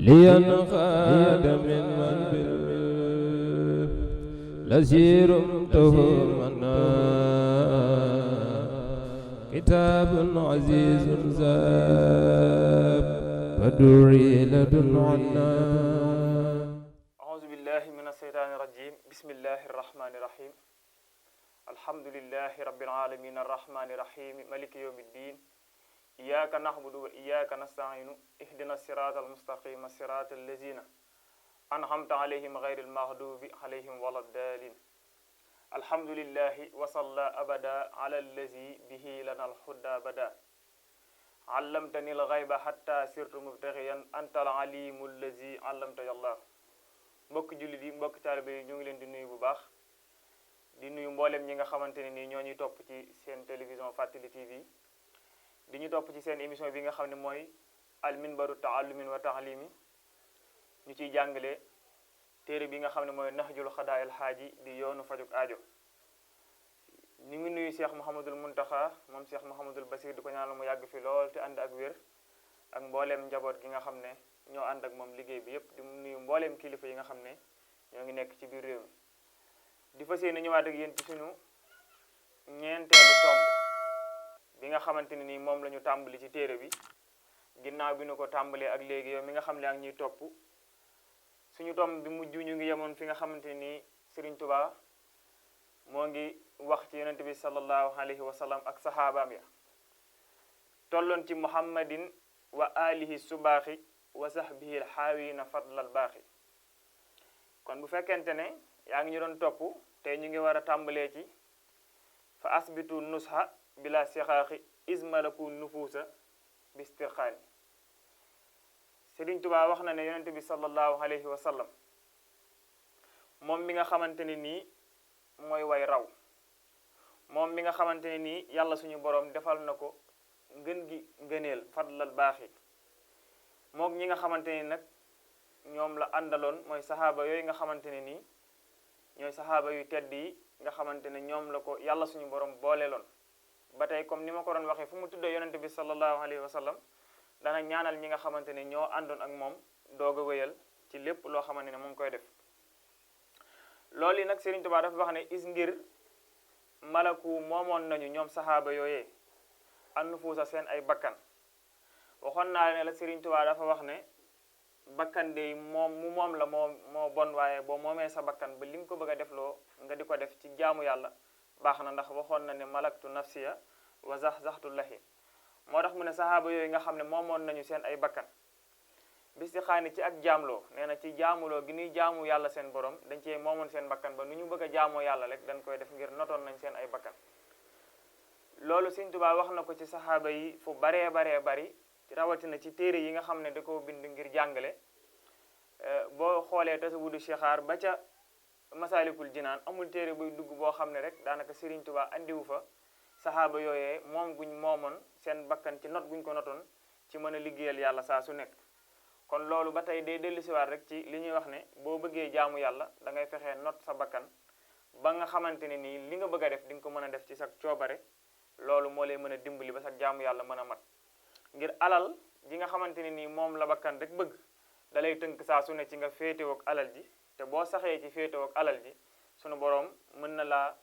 لينقاد من بالذي رمته منا كتاب عزيز زاب فدعي لدن عنا. أعوذ بالله من الشيطان الرجيم. بسم الله الرحمن الرحيم. الحمد لله رب العالمين الرحمن الرحيم مالك يوم الدين. إياك نعبد وإياك نستعين اهدنا الصراط المستقيم صراط الذين أنعمت عليهم غير المغضوب عليهم ولا الضالين. الحمد لله وصلى أبدا على الذي به لنا الهدى بدا. علمتني الغيب حتى صرت مبتغيا أنت العليم الذي علمت يا الله. mbokk jullit yi mbokk taalibe yi ñu ngi leen di nuyu bu baax di nuyu mboolem ñi nga xamante ne nii ñoo ñuy topp ci seen télévision Fàttali TV di ñu topp ci seen émission bi nga xam ne mooy al minbaru taallumin wa taalimi ñu ciy jàngale téere bi nga xam ne mooy nahjul xadaa el xaaji di yoonu fajuk aajo. ñu ngi nuyu Cheikh Mouhamadul Muntaxa moom Cheikh Mouhamadul Basir di ko ñaanal mu yàgg fi lool te ànd ak wér ak mbooleem njaboot gi nga xam ne ñoo ànd ak moom liggéey bi yépp di nuyu mbooleem kilifa yi nga xam ne ñoo ngi nekk ci biir réew mi di fas yéene ñëwaat ak yéen ci suñu ñeenteelu tomb bi nga xamante ne nii moom la ñu tàmbali ci téere bi ginnaaw bi nu ko tàmbalee ak léegi yow mi nga xam ne ak ñuy topp suñu tomb bi mujj ñu ngi yemoon fi nga xamante ne nii Serigne Touba moo ngi wax ci yonente bi sallallahu alayhi wa sallam ak saxaabaam ya tolloon ci muhammadin wa alihi subaaxi wa sahbihi alxaawina fadlal baaxi. kon bu fekkente ne yaa ngi ñu doon topp te ñu ngi war a tàmbalee ci fa asbitu nusha bila sixaaxi ismalaku nufuusa bistirxaani. Sëriñ Tuubaa wax na ne yonente bi sallallahu alayhi wa sallam moom mi nga xamante ne nii mooy way raw, moom mi nga xamante ne nii yàlla suñu boroom defal na ko ngën gi ngëneel fadlal baaxi moom ñi nga xamante ni nag ñoom la àndaloon mooy saxaaba yooyu nga xamante ne nii ñooy saxaaba yu tedd yi nga xamante ne ñoom la ko yàlla suñu borom booleeloon. ba tey comme ni ma ko doon waxee fu mu tuddee yonente bi sallallahu alayhi wa sallam dana ñaanal ñi nga xamante ne ñoo àndoon ak moom doog a wéyal ci lépp loo xamante ne mu ngi koy def. loolu yi nag Serigne Touba dafa wax ne is ngir malaku moomoon nañu ñoom saxaaba yooyee an nufuusa seen ay bakkan. waxoon naa ne la Serigne Touba dafa wax ne bakkan de moom la moo bon, waaye boo moomee sa bakkan ba li nga ko bëgg a def loo nga di ko def ci jaamu yàlla baax na, ndax waxoon na ne malaktu nafsiya wa zaxzaxtu lahi. moo tax mu ne saxaaba yooyu nga xam ne moomoon nañu seen ay bakkan bis di xaani ci ak jaamloo, nee na ci jaamuloo gi ñuy jaamu yàlla seen borom dañ cee moomoon seen bakkan ba nu ñu bëgg a jaamoo yàlla rek dañ koy def ngir notoon nañ seen ay bakkan. loolu Serigne Touba wax na ko ci saxaaba yi fu baree bari rawatina ci téere yi nga xam ne da koo bind ngir jàngale. boo xoolee tasawudu Chixaar ba ca Masaalikul Jinaan amul téere buy dugg boo xam ne rek daanaka Serigne Touba andiwu fa saxaaba yooyee moom guñ moomoon seen bakkan ci not guñ ko notoon ci mën a liggéeyal yàlla saa su nekk. kon loolu ba tey day dellusiwaat rek ci li ñuy wax ne boo bëggee jaamu yàlla da ngay fexee not sa bakkan ba nga xamante ne nii li nga bëgg a def di nga ko mën a def ci sa coobare. loolu moo lay mën a dimbali ba sa jaamu yàlla mën a mat. ngir alal ji nga xamante ne nii moom la bakkan rek bëgg da lay tënk saa su ne ci nga féetewoo ak alal ji, te boo saxee ci féetewoo ak alal ji sunu boroom mën na laa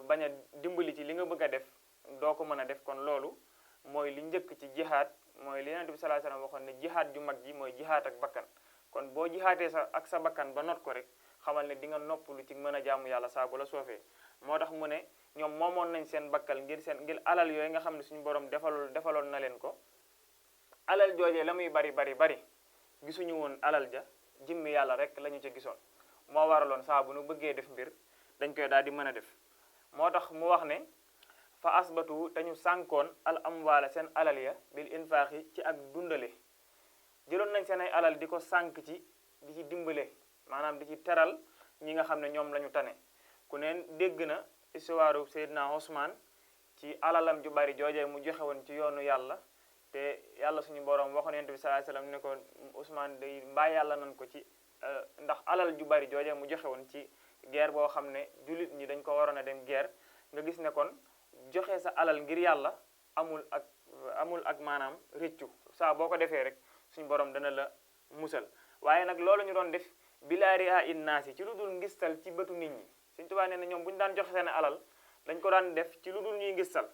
bañ a dimbali ci li nga bëgg a def doo ko mën a def. kon loolu mooy li njëkk ci jihaad, mooy li Yonent bi sallallahu alayhi wasallam waxoon ne jihaad ju mag ji mooy jihaad ak bakkan. kon boo jihaatee sa bakkan ba not ko rek xamal ne di nga noppalu ci mën a jaamu yàlla saa bu la soofee. moo tax mu ne ñoom moomoon nañ seen bakkal ngir alal yooyu nga xam ne suñu boroom defaloon na leen ko. alal joojee la muy bari gisuñu woon alal ja, jëmmi yàlla rek lañu ca gisoon. moo waraloon saa bu nu bëggee def mbir dañ koy daal di mën a def. moo tax mu wax ne fa asbatu te ñu sànkoon al amwaala seen alal ya bil infaaxi ci ak dundale. jëloon nañ seen ay alal di ko sànk di ci dimbale, maanaam di ci teral ñi nga xam ne ñoom la ñu tane. ku neen dégg na histoire Seydina Ousmane ci alalam ju bari joojee mu joxe woon ci yoonu yàlla, te yàlla suñu boroom waxoon Yonent bi sallallahu alayhi wasallam ne ko Ousmane day mbaa yàlla nan ko ci ndax alal ju bari joojee mu joxe woon ci guerre boo xam ne jullit ñi dañ ko waroon a dem guerre. nga gis ne kon joxe sa alal ngir yàlla amul ak maanaam rëccu saa boo ko defee rek suñu borom dana la musal. waaye nag loolu ñu doon def bilaa ri'a in naasi ci lu dul ngistal ci bëtu nit ñi. Sëñ Tuubaa nee na ñoom bu ñu daan joxe seen alal dañ ko daan def ci lu dul ñuy ngistal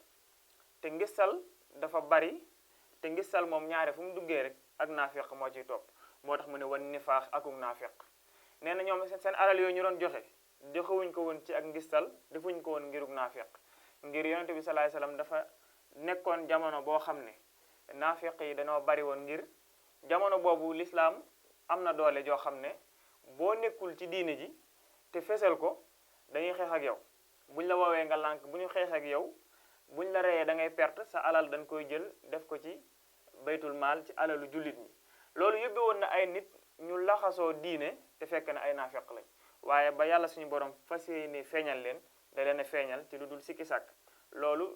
te ngistal dafa bari te ngistal moom ñaare fu mu duggee rek ak naafiq moo ciy topp moo tax mu ne wan nifaax akuk naafiq. nee na ñoom seen alal yooyu ñu doon joxewuñ ko woon ci ak ngistal defuñ ko woon ngiruk naafiq ngir yonente bi sallallahu alayhi wasallam dafa nekkoon jamono boo xam ne naafiq yi dañoo bari woon ngir jamono boobu lislaam am na doole joo xam ne boo nekkul ci diine ji te fesal ko dañuy xeex ak yow buñ la woowee nga lànk bu ñu xeex ak yow buñ la reyee da ngay perte sa alal dañ koy jël def ko ci baytul maal ci alalu jullit ñi. loolu yóbbe woon na ay nit ñu laxasoo diine te fekk na ay naafeq lañ waaye ba yàlla suñu borom fas yéene feeñal leen da leen a feeñal ci lu dul sikki sàkk. loolu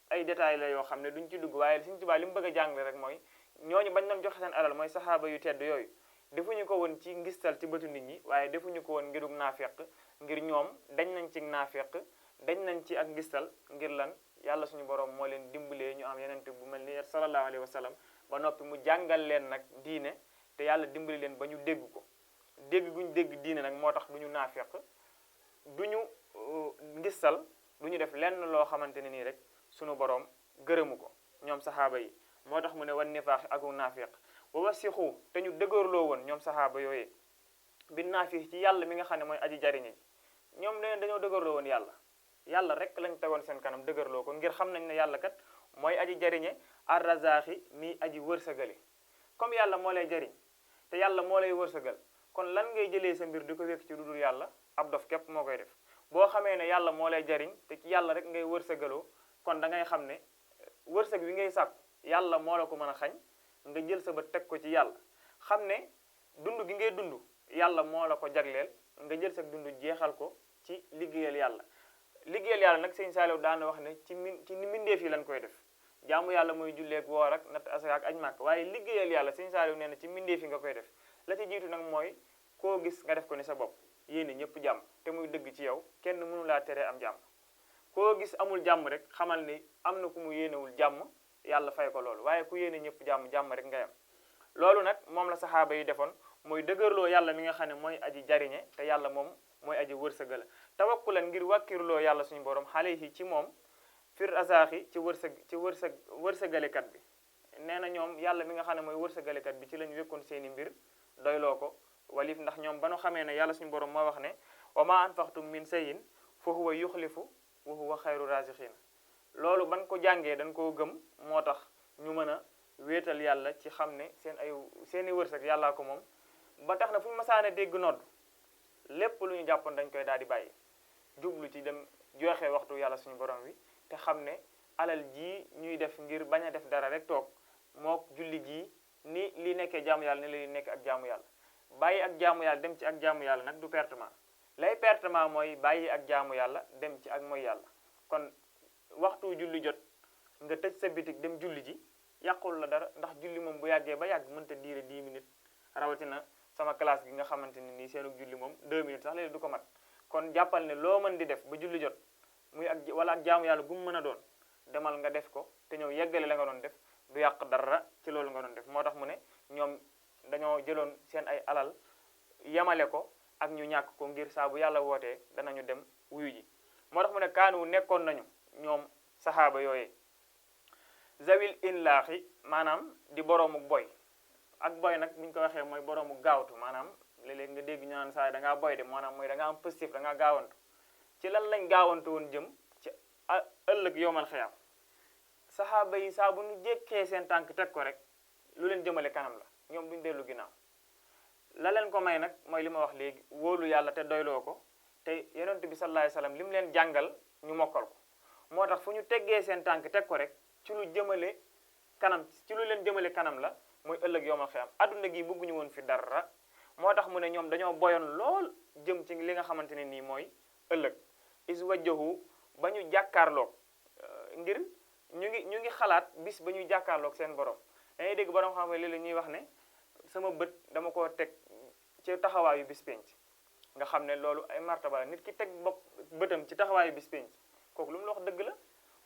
ay détails la yoo xam ne duñ ci dugg waaye Sëñ Tuubaa li mu bëgg a jàngale rek mooy ñooñu bañ doon joxe seen alal mooy saxaaba yu tedd yooyu defuñu ko woon ci ngistal ci bëtu nit ñi waaye defuñu ko woon ngirug naafeq ngir ñoom dañ nañ ci naafeq dañ nañ ci ak ngistal ngir lan yàlla suñu borom moo leen dimbalee ñu am yenente bu mel ni sallallahu alayhi wa sallam ba noppi mu jàngal leen nag diine te yàlla dimbali leen ba ñu dégg ko dégg guñ dégg diine nag moo tax du ñu naafeq du ñu ngistal du ñu def lenn loo xamante ne nii rek suñu borom gërëmu ko ñoom saxaaba yi moo tax mu ne wan nifaax aku naafeq wa wasixu te ñu dëgërloo woon ñoom saxaaba yooyee bi naafiq ci yàlla mi nga xam ne mooy aji jariñe ji ñoom ne dañoo dëgërloo woon yàlla rek lañ tegoon seen kanam dëgërloo ko ngir xam nañ ne yàlla kat mooy aji jariñe arrazaaxi mi aji wërsëgale comme yàlla moo lay jariñ te yàlla moo lay wërsëgal kon lan ngay jëlee sa mbir di ko wékk ci lu dul yàlla ab dof képp moo koy def boo xamee ne yàlla moo lay jariñ te ci yàlla rek ngay wërsëgaloo kon da ngay xam ne wërsëg wi ngay sàkku yàlla moo la ko mën a xañ nga jël sa ba teg ko ci yàlla xam ne dund gi ngay dund yàlla moo la ko jagleel nga jël sa dund jeexal ko ci liggéeyal yàlla nag sëñ Saaliw daana wax ne ci mbindeef yi lañ koy def jaamu yàlla mooy julleeg woor ak natt asaka ak aj màkk waaye liggéeyal yàlla sëñ Saaliw nee na ci mbindeef yi nga koy def la ci jiitu nag mooy koo gis nga def ko ni sa bopp yéene ñëpp jàmm te muy dëgg ci yow kenn mënu laa teree am jàmm koo gis amul jàmm rek xamal ni am na ku mu yéenewul jàmm yàlla fay ko loolu waaye ku yéene ñëpp jàmm rek ngay am loolu nag moom la saxaaba yi defoon mooy dëgërloo yàlla mi nga xam ne mooy aji jariñe te yàlla moom mooy aji wërsëgala tawakkulan ngir wàkkirloo yàlla suñu borom alayhi ci moom fir asaaxi ci wërsëgalekat bi nee na ñoom yàlla mi nga xam ne mooy wërsëgalekat bi ci lañu wékkoon seeni mbir doyloo ko walif ndax ñoom ba nu xamee ne yàlla suñu borom moo wax ne wa ma anfaqtum min shay'in fa huwa yuxlifu wa huwa xayru raziqin loolu ban ko jàngee dañ koo gëm moo tax ñu mën a wéetal yàlla ci xam ne seeni wërsëg yàllaa ko moom ba tax na fu ñu masaane dégg nodd lépp lu ñu jàppoon dañ koy daal di bàyyi jublu ci dem joxe waxtu yàlla suñu borom wi te xam ne alal ji ñuy def ngir bañ a def dara rek toog mook julli ji ni li nekkee jaamu yàlla ni li nekk ak jaamu yàlla bàyyi ak jaamu yàlla dem ci ak jaamu yàlla nag du pertement lay pertement mooy bàyyi ak jaamu yàlla dem ci ak mooy yàlla kon waxtu julli jot nga tëj sa bitik dem julli ji yàqul la dara ndax julli moom bu yàggee ba yàgg mënta diire 10 minutes rawatina sama classe gi nga xamante ne nii seenu julli moom 2 minutes sax léegi du ko mat kon jàppal ne loo mën di def ba julli jot muy ak wala ak jaamu yàlla gu mu mën a doon demal nga def ko te ñëw yeggale la nga doon def du yàq dara ci loolu nga doon def moo tax mu ne ñoom dañoo jëloon seen ay alal yemale ko ak ñu ñàkk ko ngir saa bu yàlla wootee danañu dem wuyu ji moo tax mu ne kaanu nekkoon nañu ñoom saxaaba yooyee zawil inlaaxi maanaam di boroomu boy ak boy nag bu ñu ko waxee mooy boroomu gaawtu maanaam léeg-léeg nga dégg ñu naan saa da ngaa boy de maanaam mooy da ngaa am positif da ngaa gaawantu ci lan lañ gaawantu woon jëm ci ëllëg yowmal xiyaam saxaaba yi saa bu ñu jékkee seen tànk teg ko rek lu leen jëmale kanam la ñoom duñ dellu ginnaaw la leen ko may nag mooy li ma wax léegi wóolu yàlla te doyloo ko te yonent bi sallallahu alayhi wasallam li mu leen jàngal ñu mokkal ko moo tax fu ñu teggee seen tànk teg ko rek ci lu jëmale kanam ci lu leen jëmale kanam la mooy ëllëg yowmal xiyaam adduna gi bëgguñu woon fi dara moo tax mu ne ñoom dañoo boyoon lool jëm ci li nga xamante ne nii mooy ëllëg is wajjahu ba ñu jàkkaarloog ngir ñu ngi xalaat bis ba ñuy jàkkaarloog seen borom dañuy dégg borom xam ne léeg-léeg ñuy wax ne sama bët dama ko teg ci taxawaayu bis penc nga xam ne loolu ay martaba la nit ki teg bopp bëtam ci taxawaayu bis penc kooku lu mu la wax dëgg la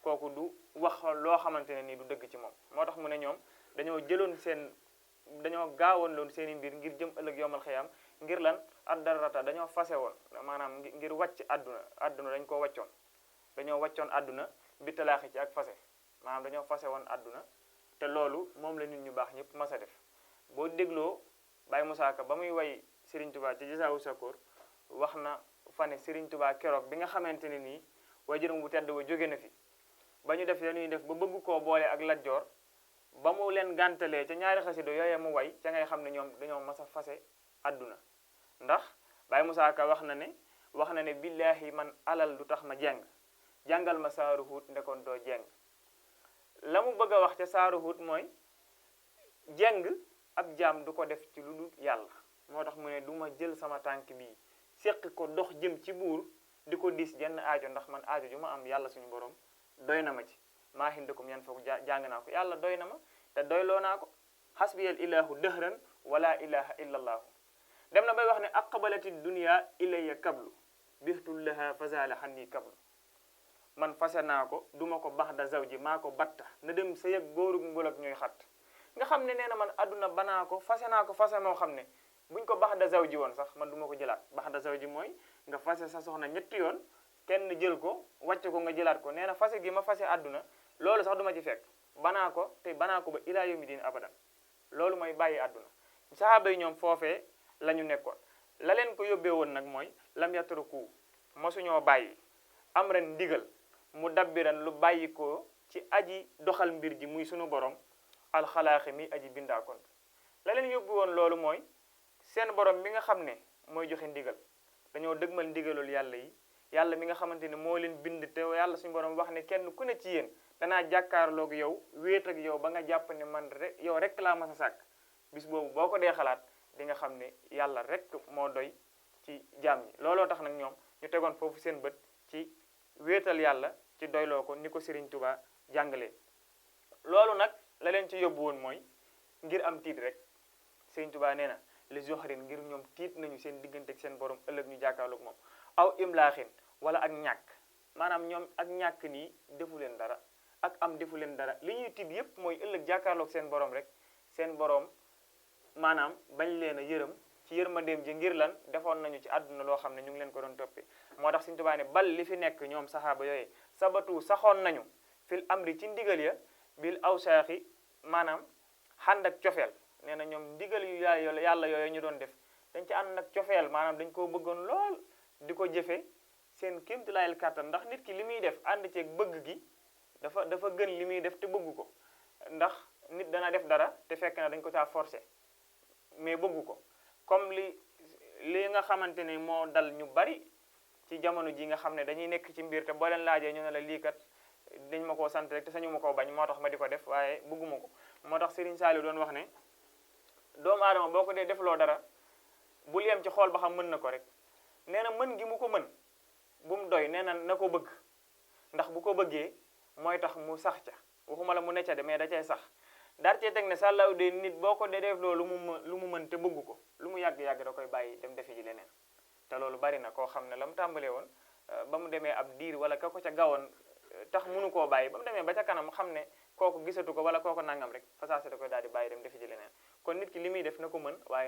kooku du wax loo xamante ne nii du dëgg ci moom moo tax mu ne ñoom dañoo jëloon seen dañoo gaawoon loon seeni mbir ngir jëm ëllëg yowmal xiyaam ngir lan addarata dañoo fase woon maanaam ngir wàcc àdduna dañ koo wàccoon dañoo wàccoon àdduna bi talaaxi ci ak fase maanaam dañoo fase woon àdduna te loolu moom la nit ñu baax ñëpp mas a def boo dégloo Baye Moussa Ka ba muy way Serigne Touba ci Jazaawu Sakoor wax na fa ne Serigne Touba keroog bi nga xamante ne nii waajuram bu tedd wa jóge na fi ba ñu def dañuy def ba bëgg koo boole ak Lat Joor ba mu leen gàntalee ca ñaari xasida yooye mu way ca ngay xam ne ñoom dañoo mas a fase àdduna ndax Baye Moussa Ka wax na ne billaahi man alal du tax ma jeng jàngal ma saaru Huut ndekoon doo jeng la mu bëgg a wax ca saaru Huut mooy jeng ab jaam du ko def ci lu dul yàlla moo tax mu ne du ma jël sama tànk bii séqi ko dox jëm ci buur di ko diis jenn aajo ndax man aajo ju ma am yàlla suñu borom doy na ma ci maa hindakum yan foog jàng naa ko yàlla doy na ma te doyloo naa ko xasbiyal ilahu dëhran wala ilaha illa allaahu dem na bay wax ne aqbalati dunia ilayya kablu bixtul laha fazala xanni kablu man fase naa ko duma ko bax da zawji maa ko batta na dem sa yëg góorug ngulak ñooy xat nga xam ne nee na man adduna banaa ko fase naa ko fase moo xam ne buñ ko bax da zawji woon sax man duma ko jëlaat bax da zawji mooy nga fase sa soxna ñetti yoon kenn jël ko wàcc ko nga jëlaat ko nee na fase gi ma fase àdduna loolu sax duma ci fekk banaa ko te banaa ko ba ilaa yawmi diin abadan loolu mooy bàyyi àdduna sahaaba yi ñoom foofee la ñu nekkoon la leen ko yóbbee woon nag mooy lam yatruku mosuñoo bàyyi am ren ndigal mu dabbiran lu bàyyi ko ci aji doxal mbir ji muy sunu borom alxalaaxi mi aji bindaakoon la leen yóbbu woon loolu mooy seen borom mi nga xam ne mooy joxe ndigal dañoo dëgmal ndigalul yàlla yi yàlla mi nga xamante ne moo leen bind te yàlla suñu borom wax ne kenn ku ne ci yéen danaa jàkkaarloog yow wéet ak yow ba nga jàpp ne man rek yow rek laa mas a sàkk bis boobu boo ko dee xalaat di nga xam ne yàlla rek moo doy ci jaam ñi looloo tax nag ñoom ñu tegoon foofu seen bët ci wéetal yàlla ci doyloo ko ni ko Serigne Touba jàngalee loolu nag la leen ci yóbbu woon mooy ngir am tiit rek Serigne Touba nee na les joxrin ngir ñoom tiit nañu seen diggante ak seen borom ëllëg ñu jàkkaarloog moom aw imlaaxin wala ak ñàkk maanaam ñoom ak ñàkk nii defu leen dara ak am defu leen dara li ñuy tiit yépp mooy ëllëg jàkkaarloog seen borom rek seen borom maanaam bañ leen a yërëm ci yërmandeem ji ngir lan defoon nañu ci àdduna loo xam ne ñu ngi leen ko doon toppee moo tax Sëriñ Tuubaa ne bal li fi nekk ñoom saxaaba yooyu sabatu saxoon nañu fil amri ci ndigal ya bil awsaaxi maanaam xànd ak cofeel nee na ñoom ndigal yu yàlla yooyu ñu doon def dañ ci ànd ak cofeel maanaam dañ koo bëggoon lool di ko jëfe seen kéemtalaayal kàttan ndax nit ki li muy def ànd ceeg bëgg gi dafa gën li muy def te bëgg ko ndax nit dana def dara te fekk na dañ ko caa forcé mais bëgg ko comme li nga xamante ne moo dal ñu bari ci jamono ji nga xam ne dañuy nekk ci mbir te boo leen laajee ñu ne la lii kat dañ ma koo sant rek te sañu ma koo bañ moo tax ma di ko def waaye bëgguma ko moo tax Serigne Saliou doon wax ne doomu aadama boo ko dee defloo dara bul yem ci xool ba xam mën na ko rek nee na mën gi mu ko mën bu mu doy nee na ko bëgg ndax bu ko bëggee mooy tax mu sax ca waxuma la mu necca de mais da cay sax daal cee teg ne sàllaaw de nit boo ko dee def loolu lu mu mën te bëgg ko lu mu yàgg-yàgg da koy bàyyi dem defi ji leneen te loolu bari na koo xam ne la mu tàmbalee woon ba mu demee ab diir wala ka ko ca gawoon tax mënu koo bàyyi ba mu demee ba ca kanam xam ne kooku gisatu ko wala kooku nangam rek fasaase da koy daal di bàyyi dem defi ji leneen kon nit ki li muy def na ko mën waaye